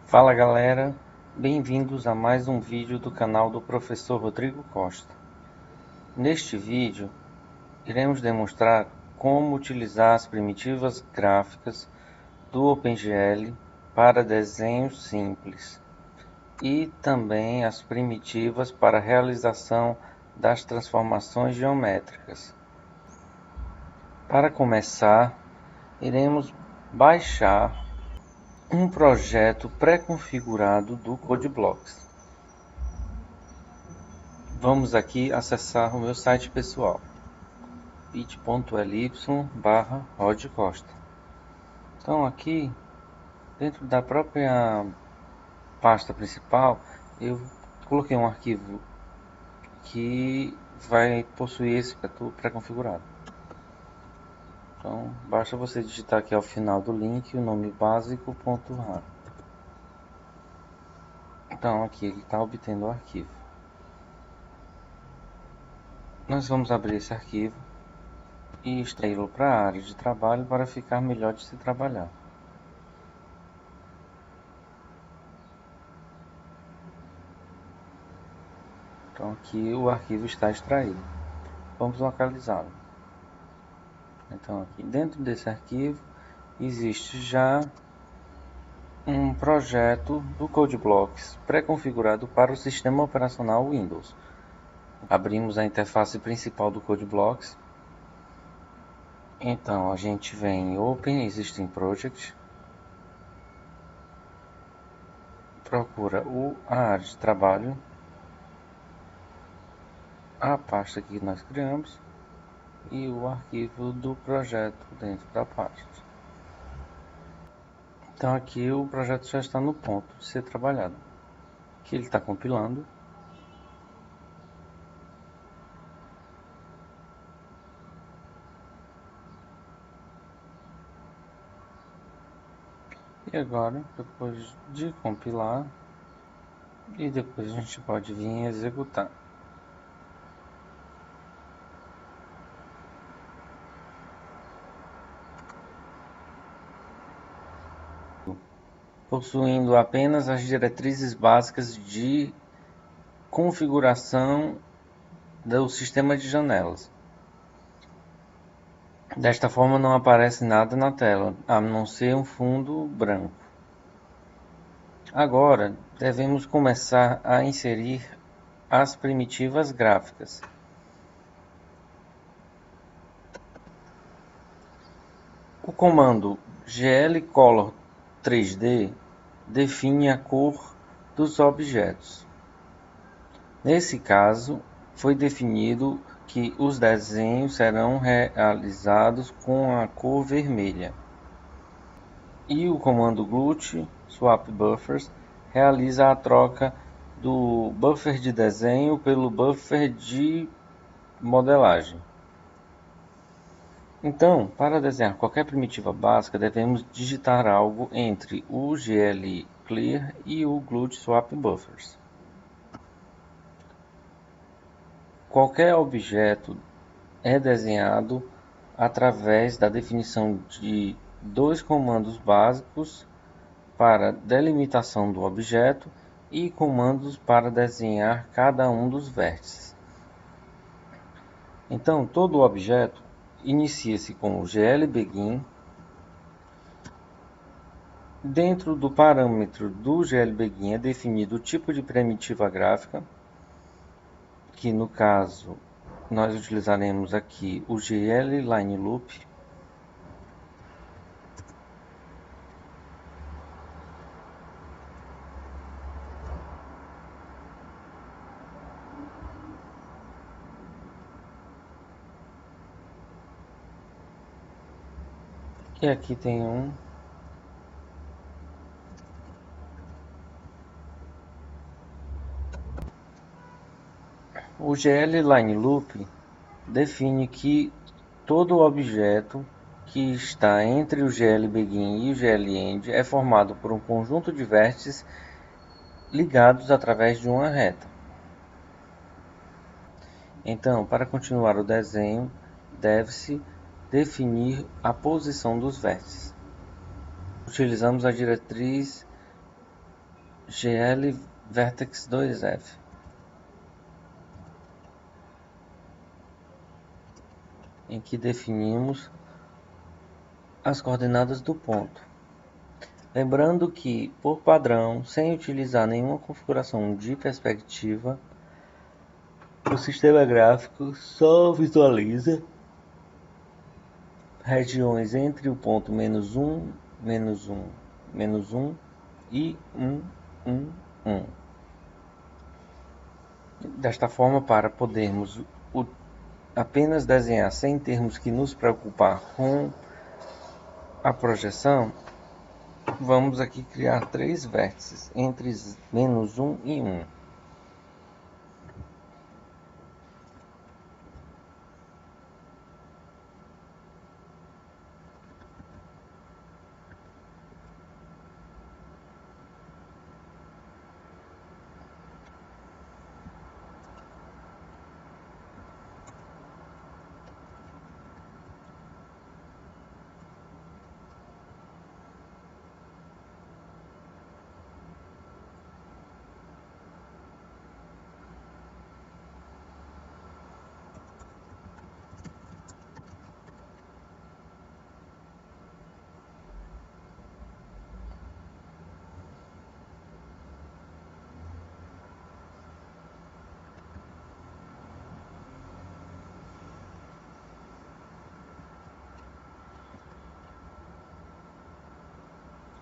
Fala galera, bem-vindos a mais um vídeo do canal do professor Rodrigo Costa. Neste vídeo, iremos demonstrar como utilizar as primitivas gráficas do OpenGL para desenhos simples e também as primitivas para a realização das transformações geométricas. Para começar, iremos baixar um projeto pré-configurado do CodeBlocks. Vamos aqui acessar o meu site pessoal, bit.ly/rodcosta. Então aqui, dentro da própria pasta principal, eu coloquei um arquivo que vai possuir esse pré-configurado. Então, basta você digitar aqui ao final do link o nome básico.rar. Então aqui ele está obtendo o arquivo. Nós vamos abrir esse arquivo e extraí-lo para a área de trabalho para ficar melhor de se trabalhar. Então aqui o arquivo está extraído. Vamos localizá-lo. Então aqui dentro desse arquivo existe já um projeto do CodeBlocks pré-configurado para o sistema operacional Windows. Abrimos a interface principal do CodeBlocks. Então a gente vem em Open Existing Project, procura a área de trabalho, a pasta que nós criamos e o arquivo do projeto dentro da pasta. Então aqui o projeto já está no ponto de ser trabalhado. Aqui ele está compilando. E agora, depois de compilar, e depois a gente pode vir executar. Possuindo apenas as diretrizes básicas de configuração do sistema de janelas. Desta forma não aparece nada na tela, a não ser um fundo branco. Agora devemos começar a inserir as primitivas gráficas. O comando glcolor 3D define a cor dos objetos. Nesse caso, foi definido que os desenhos serão realizados com a cor vermelha. E o comando glut swap buffers realiza a troca do buffer de desenho pelo buffer de modelagem. Então, para desenhar qualquer primitiva básica, devemos digitar algo entre o glclear e o glut swap buffers. Qualquer objeto é desenhado através da definição de dois comandos básicos para delimitação do objeto e comandos para desenhar cada um dos vértices. Então, todo objeto inicia-se com o glBegin. Dentro do parâmetro do glBegin é definido o tipo de primitiva gráfica, que no caso nós utilizaremos aqui o glLineLoop. E aqui tem um. O glLineLoop define que todo objeto que está entre o glBegin e o glEnd é formado por um conjunto de vértices ligados através de uma reta. Então, para continuar o desenho, deve-se definir a posição dos vértices. Utilizamos a diretriz GL Vertex 2F. Em que definimos as coordenadas do ponto. Lembrando que, por padrão, sem utilizar nenhuma configuração de perspectiva, o sistema gráfico só visualiza regiões entre o ponto -1, -1, -1 e 1, 1, 1. Desta forma, para podermos apenas desenhar sem termos que nos preocupar com a projeção, vamos aqui criar 3 vértices entre -1 e 1.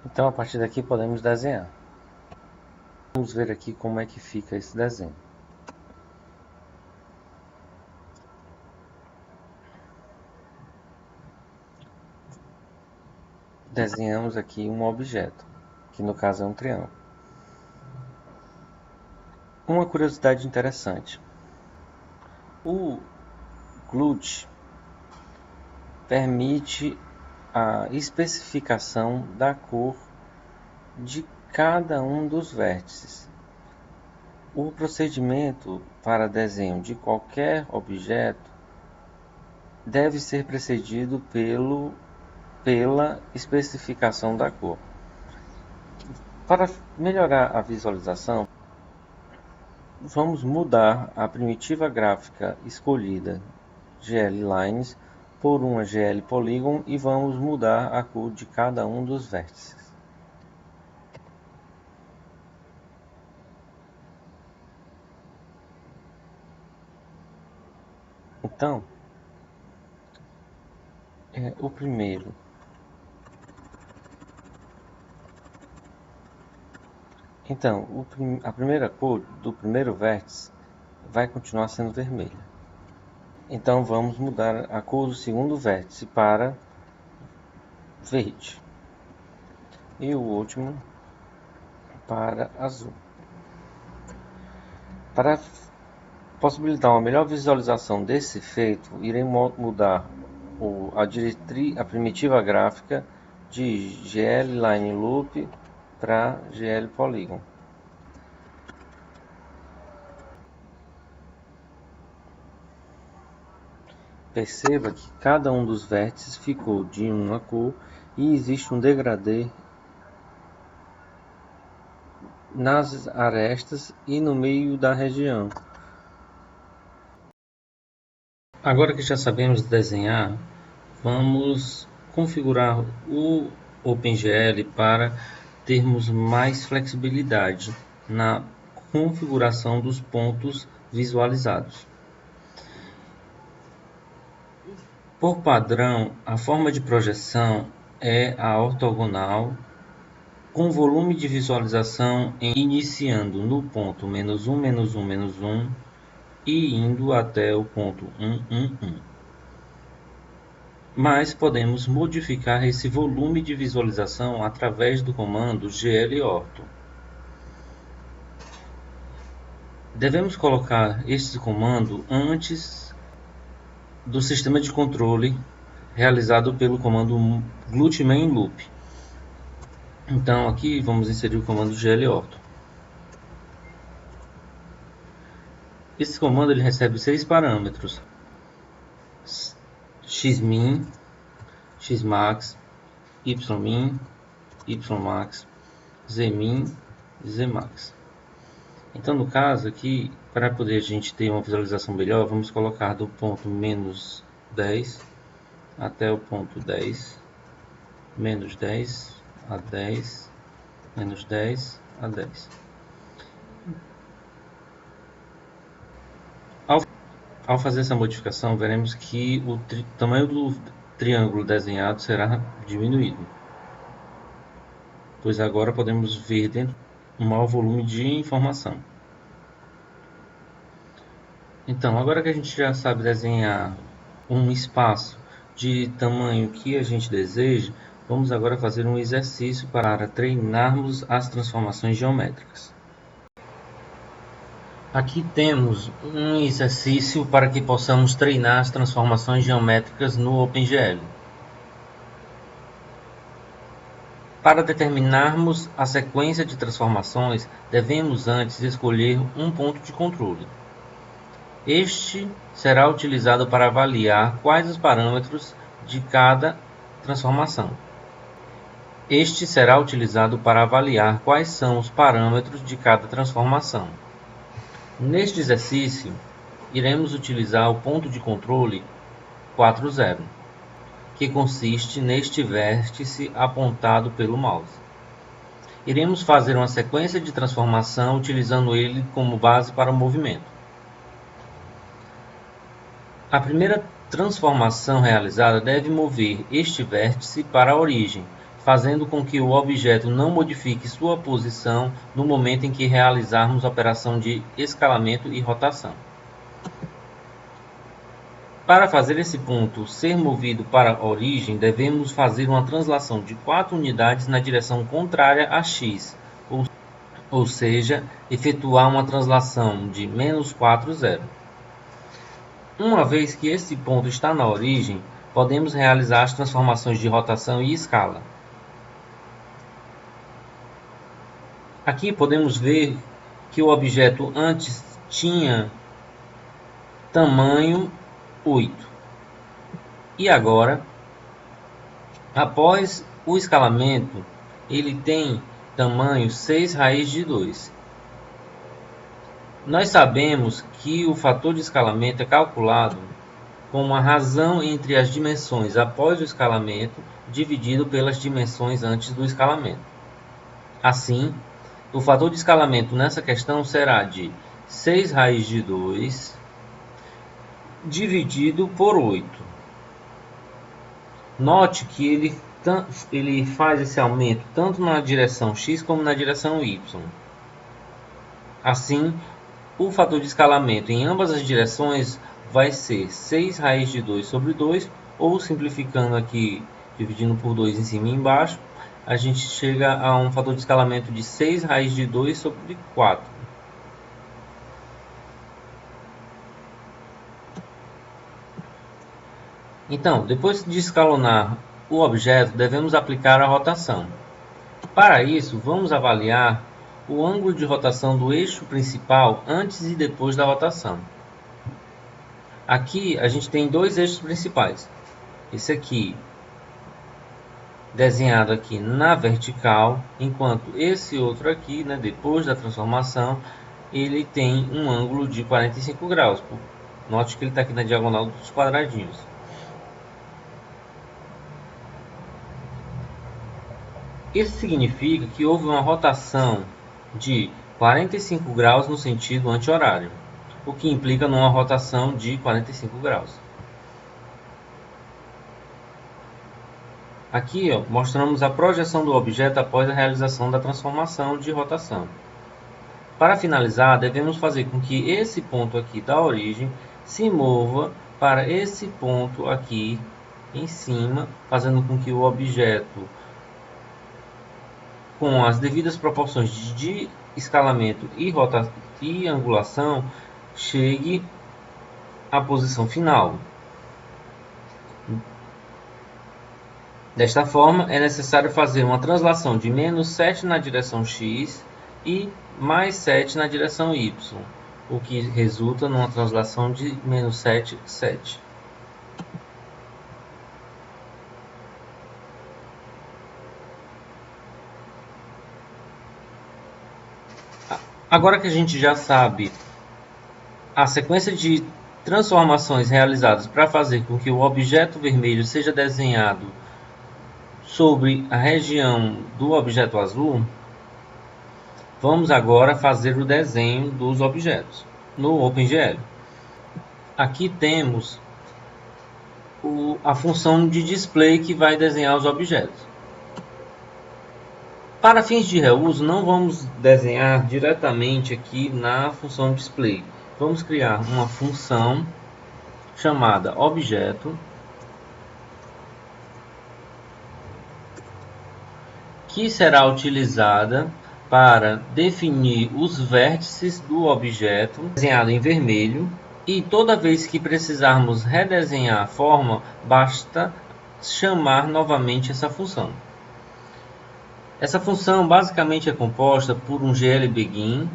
Então, a partir daqui podemos desenhar. Vamos ver aqui como é que fica esse desenho. Desenhamos aqui um objeto, que no caso é um triângulo. Uma curiosidade interessante. O GLUT permite a especificação da cor de cada um dos vértices. O procedimento para desenho de qualquer objeto deve ser precedido pela especificação da cor. Para melhorar a visualização, vamos mudar a primitiva gráfica escolhida, GL Lines, por uma GL Polygon e vamos mudar a cor de cada um dos vértices. Então, o primeiro. Então, a primeira cor do primeiro vértice vai continuar sendo vermelha. Então, vamos mudar a cor do segundo vértice para verde. E o último para azul. Para possibilitar uma melhor visualização desse efeito, iremos mudar a primitiva gráfica de GL Line Loop para GL Polygon. Perceba que cada um dos vértices ficou de uma cor e existe um degradê nas arestas e no meio da região. Agora que já sabemos desenhar, vamos configurar o OpenGL para termos mais flexibilidade na configuração dos pontos visualizados. Por padrão, a forma de projeção é a ortogonal, com volume de visualização iniciando no ponto -1, -1, -1 e indo até o ponto 1, 1, 1. Mas podemos modificar esse volume de visualização através do comando glorto. Devemos colocar este comando antes do sistema de controle realizado pelo comando glutMainLoop. Então aqui vamos inserir o comando glorto. Esse comando ele recebe 6 parâmetros: xmin, xmax, ymin, ymax, zmin Zmax. Então, no caso aqui, para poder a gente ter uma visualização melhor, vamos colocar do ponto menos 10 até o ponto 10, menos 10 a 10, menos 10 a 10. Ao fazer essa modificação, veremos que o tamanho do triângulo desenhado será diminuído, pois agora podemos ver dentro um maior volume de informação. Então, agora que a gente já sabe desenhar um espaço de tamanho que a gente deseja, vamos agora fazer um exercício para treinarmos as transformações geométricas. Aqui temos um exercício para que possamos treinar as transformações geométricas no OpenGL. Para determinarmos a sequência de transformações, devemos antes escolher um ponto de controle. Este será utilizado para avaliar quais os parâmetros de cada transformação. Este será utilizado para avaliar quais são os parâmetros de cada transformação. Neste exercício, iremos utilizar o ponto de controle 40, que consiste neste vértice apontado pelo mouse. Iremos fazer uma sequência de transformação utilizando ele como base para o movimento. A primeira transformação realizada deve mover este vértice para a origem, fazendo com que o objeto não modifique sua posição no momento em que realizarmos a operação de escalamento e rotação. Para fazer esse ponto ser movido para a origem, devemos fazer uma translação de 4 unidades na direção contrária a x, ou seja, efetuar uma translação de menos 4, 0. Uma vez que esse ponto está na origem, podemos realizar as transformações de rotação e escala. Aqui podemos ver que o objeto antes tinha tamanho 8. E agora, após o escalamento, ele tem tamanho 6 raiz de 2. Nós sabemos que o fator de escalamento é calculado como a razão entre as dimensões após o escalamento dividido pelas dimensões antes do escalamento. Assim, o fator de escalamento nessa questão será de 6 raiz de 2 dividido por 8. Note que ele faz esse aumento tanto na direção x como na direção y. Assim, o fator de escalamento em ambas as direções vai ser 6 raiz de 2 sobre 2, ou simplificando aqui, dividindo por 2 em cima e embaixo, a gente chega a um fator de escalamento de 6 raiz de 2 sobre 4. Então, depois de escalonar o objeto, devemos aplicar a rotação. Para isso, vamos avaliar o ângulo de rotação do eixo principal antes e depois da rotação. Aqui a gente tem dois eixos principais. Esse aqui desenhado aqui na vertical, enquanto esse outro aqui, depois da transformação, ele tem um ângulo de 45 graus. Note que ele está aqui na diagonal dos quadradinhos. Isso significa que houve uma rotação de 45 graus no sentido anti-horário, o que implica numa rotação de 45 graus. Aqui mostramos a projeção do objeto após a realização da transformação de rotação. Para finalizar, devemos fazer com que esse ponto aqui da origem se mova para esse ponto aqui em cima, fazendo com que o objeto, com as devidas proporções de escalamento e angulação, chegue à posição final. Desta forma, é necessário fazer uma translação de menos 7 na direção x e mais 7 na direção y, o que resulta numa translação de menos 7, 7. Agora que a gente já sabe a sequência de transformações realizadas para fazer com que o objeto vermelho seja desenhado sobre a região do objeto azul, vamos agora fazer o desenho dos objetos no OpenGL. Aqui temos a função de display que vai desenhar os objetos. Para fins de reuso, não vamos desenhar diretamente aqui na função display. Vamos criar uma função chamada objeto, que será utilizada para definir os vértices do objeto desenhado em vermelho, e toda vez que precisarmos redesenhar a forma, basta chamar novamente essa função. Essa função basicamente é composta por um glBegin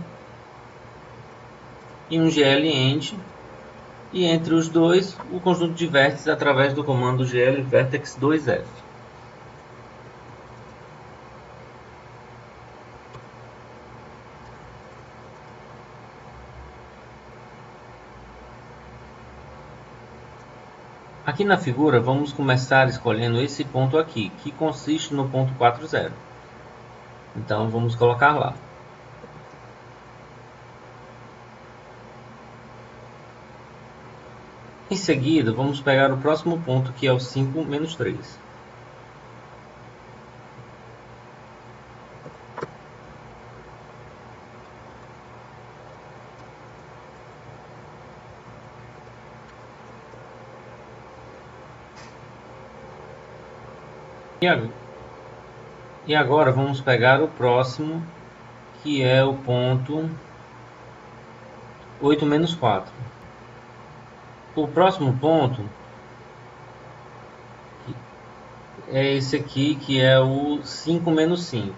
e um glEnd, e entre os dois o conjunto de vértices através do comando glVertex2f. Aqui na figura vamos começar escolhendo esse ponto aqui, que consiste no ponto 40. Então vamos colocar lá. Em seguida vamos pegar o próximo ponto, que é o 5 menos 3. E agora vamos pegar o próximo, que é o ponto 8 menos 4. O próximo ponto é esse aqui, que é o 5 menos 5.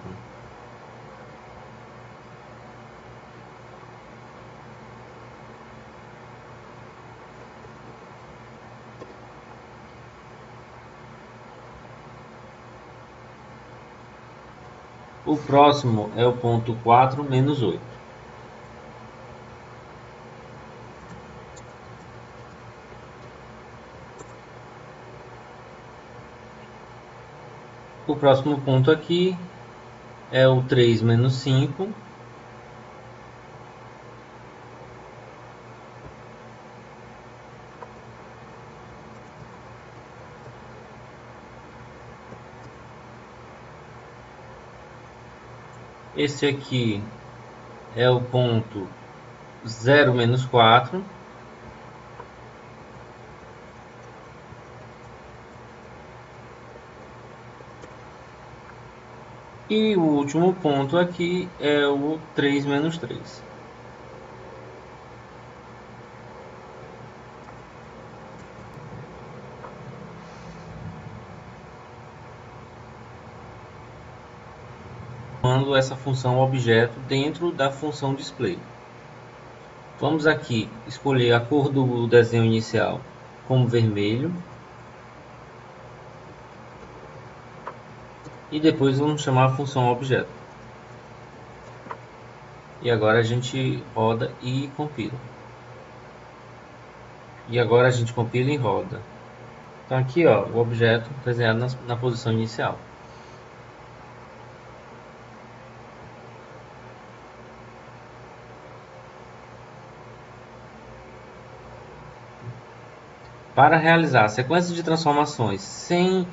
O próximo é o ponto 4 menos 8. O próximo ponto aqui é o 3 menos 5. Esse aqui é o ponto 0 menos 4. E o último ponto aqui é o 3 menos 3. Chamando essa função objeto dentro da função display. Vamos aqui escolher a cor do desenho inicial como vermelho. E depois vamos chamar a função objeto. E agora a gente roda e compila. E agora a gente compila e roda. Então aqui, ó, o objeto desenhado na posição inicial. Para realizar a sequência de transformações sem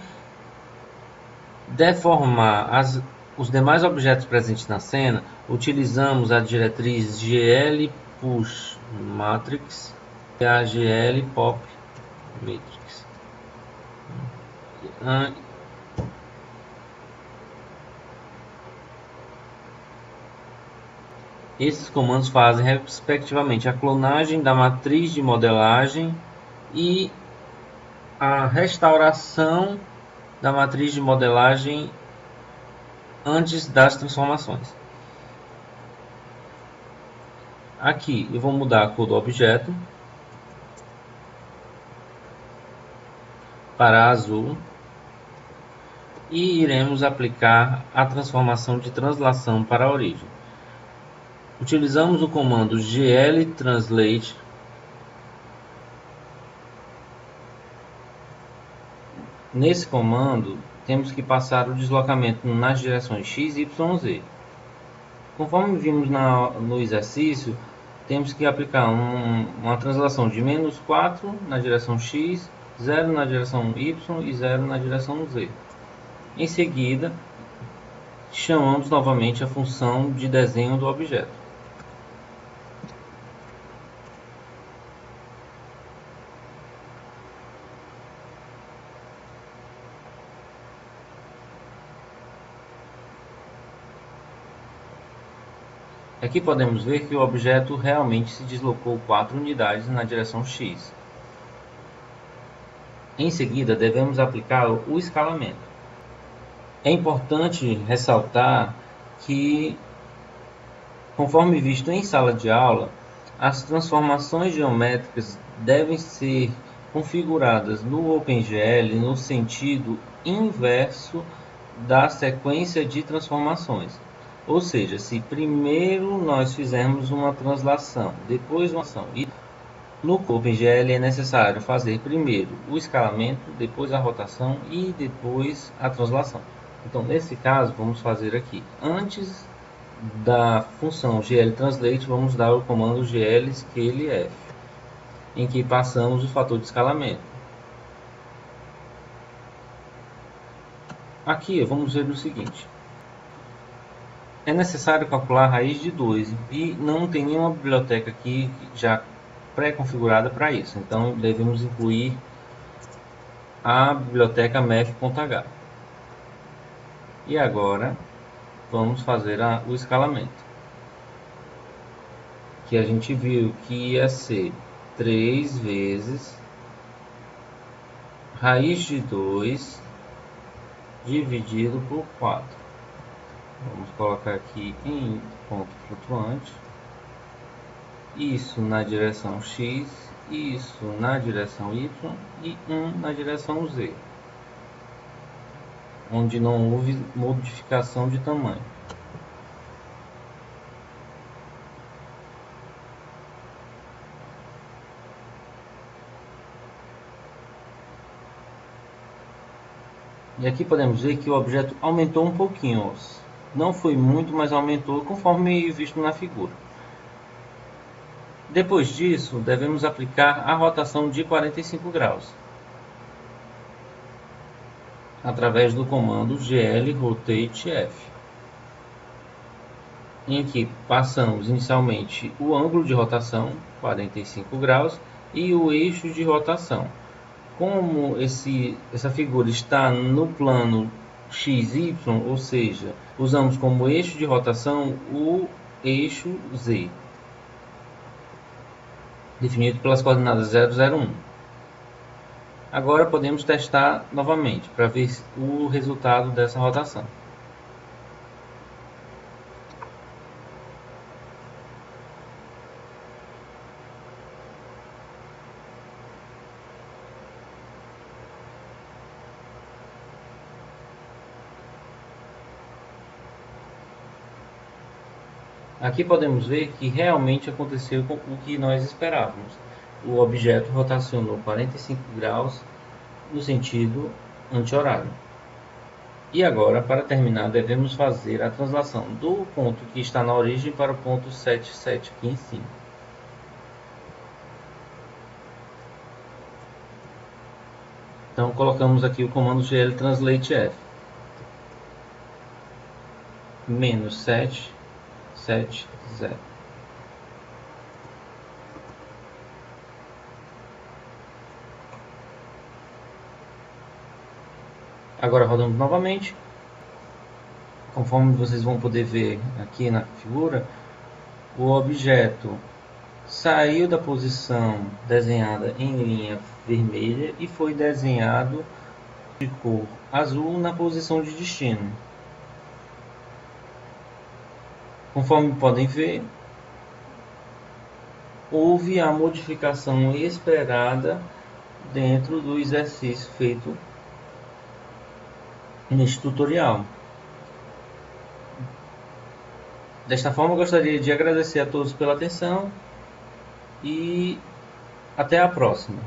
deformar os demais objetos presentes na cena, utilizamos a diretriz glPushMatrix e a glPopMatrix. Esses comandos fazem respectivamente a clonagem da matriz de modelagem e a restauração da matriz de modelagem antes das transformações. Aqui eu vou mudar a cor do objeto para azul e iremos aplicar a transformação de translação para a origem. utilizamos o comando glTranslate. Nesse comando, temos que passar o deslocamento nas direções x, y, z. Conforme vimos no exercício, temos que aplicar uma translação de -4 na direção x, 0 na direção y e 0 na direção z. Em seguida, chamamos novamente a função de desenho do objeto. Aqui podemos ver que o objeto realmente se deslocou 4 unidades na direção x. Em seguida, devemos aplicar o escalamento. É importante ressaltar que, conforme visto em sala de aula, as transformações geométricas devem ser configuradas no OpenGL no sentido inverso da sequência de transformações. Ou seja, se primeiro nós fizermos uma translação, depois uma ação, e no OpenGL é necessário fazer primeiro o escalamento, depois a rotação e depois a translação. Então, nesse caso, vamos fazer aqui, antes da função glTranslate, vamos dar o comando glScaleF, em que passamos o fator de escalamento. Aqui vamos ver o seguinte: é necessário calcular a raiz de 2 e não tem nenhuma biblioteca aqui já pré-configurada para isso. Então devemos incluir a biblioteca math.h. E agora vamos fazer o escalamento, que a gente viu que ia ser 3 vezes raiz de 2 dividido por 4. Vamos colocar aqui em ponto flutuante. Isso na direção x, isso na direção y e 1 na direção z, onde não houve modificação de tamanho. E aqui podemos ver que o objeto aumentou um pouquinho. Não foi muito, mas aumentou conforme visto na figura. Depois disso, devemos aplicar a rotação de 45 graus, através do comando glRotateF, em que passamos inicialmente o ângulo de rotação, 45 graus, e o eixo de rotação. Como essa figura está no plano XY, ou seja, usamos como eixo de rotação o eixo Z, definido pelas coordenadas 0, 0, 1. Agora podemos testar novamente para ver o resultado dessa rotação. Aqui podemos ver que realmente aconteceu com o que nós esperávamos. O objeto rotacionou 45 graus no sentido anti-horário. E agora, para terminar, devemos fazer a translação do ponto que está na origem para o ponto 7, 7 aqui em cima. Então colocamos aqui o comando glTranslateF. -7, 7, 0. Agora rodamos novamente. Conforme vocês vão poder ver aqui na figura, o objeto saiu da posição desenhada em linha vermelha e foi desenhado de cor azul na posição de destino. Conforme podem ver, houve a modificação esperada dentro do exercício feito neste tutorial. Desta forma, gostaria de agradecer a todos pela atenção e até a próxima.